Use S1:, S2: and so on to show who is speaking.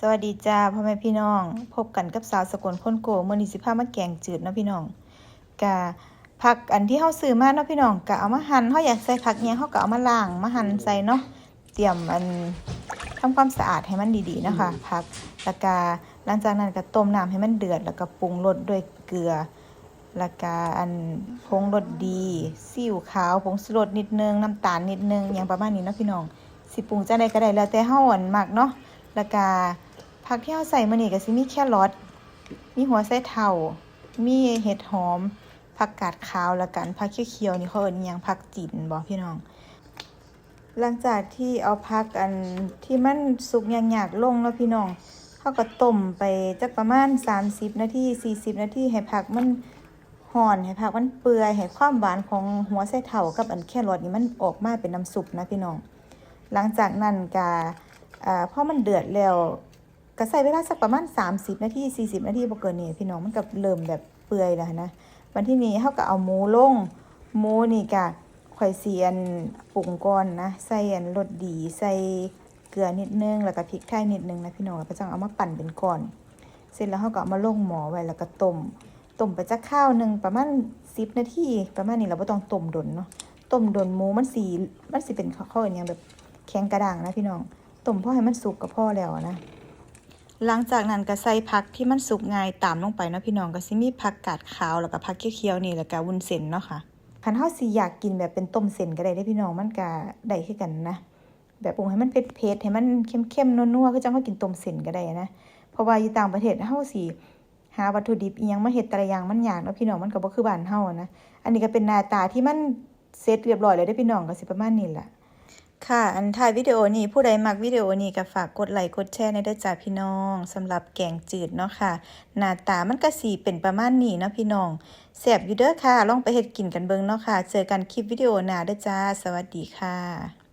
S1: สวัสดีจ้าพ่อแม่พี่น้องพบกันกับสาวสกลคนโกมื้อนี้สิพามาแกงจืดเนาะพี่น้องกะผักอันที่เฮาซื้อมาเนาะพี่น้องกะเอามาหั่นเฮาอยากใส่ผักหยังเฮาก็เอามาล้างมาหั่นใส่เนาะเตรียมทำความสะอาดให้มันดีๆนะคะผักแล้วก็หลังจากนั้นก็ต้มน้ำให้มันเดือดแล้วก็ปรุงรสด้วยเกลือแล้วก็ผงรสดีซีอิ๊วขาวผงชูรสนิดนึงน้ำตาลนิดนึงอย่างประมาณนี้เนาะพี่น้องสิปรุงจังได๋ก็ได้แล้วแต่เฮามักเนาะแล้วก็ผักที่เราใส่มื้อนี้ก็สิมีแครอทมีหัวไชเท้ามีเห็ดหอมผักกาดขาวแล้วกันผักเขียวๆนี่เขาเอิ้นหยังผักจีนบ่พี่น้องหลังจากที่เอาผักที่มันสุกยากๆลงแล้วพี่น้องเฮาก็ต้มไปจักประมาณ30นาที40นาทีให้ผักมันร้อนให้ผักมันเปื่อยให้ความหวานของหัวไชเท้ากับแครอทนี่มันออกมาเป็นน้ำซุปนะพี่น้องหลังจากนั้นก็พอมันเดือดแล้วก็ใส่เวลาสักประมาณ30นาที40นาทีบ่เกินนี้พี่น้องมันก็เริ่มแบบเปื่อยแล้วนะวันที่นี้เฮาก็เอาหมูลงหมูนี่ก็ข่อยสิปรุงก่อนนะใส่รสดีใส่เกลือนิดนึงแล้วก็พริกไทยนิดนึงนะพี่น้องแล้วก็จังเอามาปั่นเป็นก้อนเสร็จแล้วเฮาก็เอามาลงหม้อไว้แล้วก็ต้มไปจักข้าวนึงประมาณ10นาทีประมาณนี้เราบ่ต้องต้มดนเนาะต้มดนหมูมันสิเป็นข้าวๆอย่างแบบแข็งกระด้างนะพี่น้องต้มพอให้มันสุกก็พอแล้วนะหลังจากนั้นก็ใส่ผักที่มันสุกง่ายตามลงไปเนาะพี่น้องก็สิมีผักกาดขาวแล้วก็ผักเขียวๆนี่แล้วก็วุ้นเส้นเนาะค่ะคันเฮาสิอยากกินแบบเป็นต้มเส้นก็ได้เด้พี่น้องมันก็ได้คือกันนะแบบปรุงให้มันเผ็ดๆให้มันเข้มๆนัวๆคือจังเฮากินต้มเส้นก็ได้นะเพราะว่าอยู่ต่างประเทศเฮาสิหาวัตถุดิบอีหยังมาเฮ็ดแต่ละอย่างมันยากเนาะพี่น้องมันก็บ่คือบ้านเฮานะอันนี้ก็เป็นหน้าตาที่มันเสร็จเรียบร้อยแล้วเด้พี่น้องก็สิประมาณนี้ล่ะค่ะท้ายวิดีโอนี้ผู้ใดมักวิดีโอนี้ก็ฝากกดไลค์กดแชร์ในเด้อจ้าพี่น้องสำหรับแกงจืดเนาะค่ะหน้าตามันก็สิเป็นประมาณนี้เนาะพี่น้องแซ่บอยู่เด้อค่ะลองไปเฮ็ดกินกันเบิ่งเนาะค่ะเจอกันคลิปวิดีโอหน้าเด้อจ้าสวัสดีค่ะ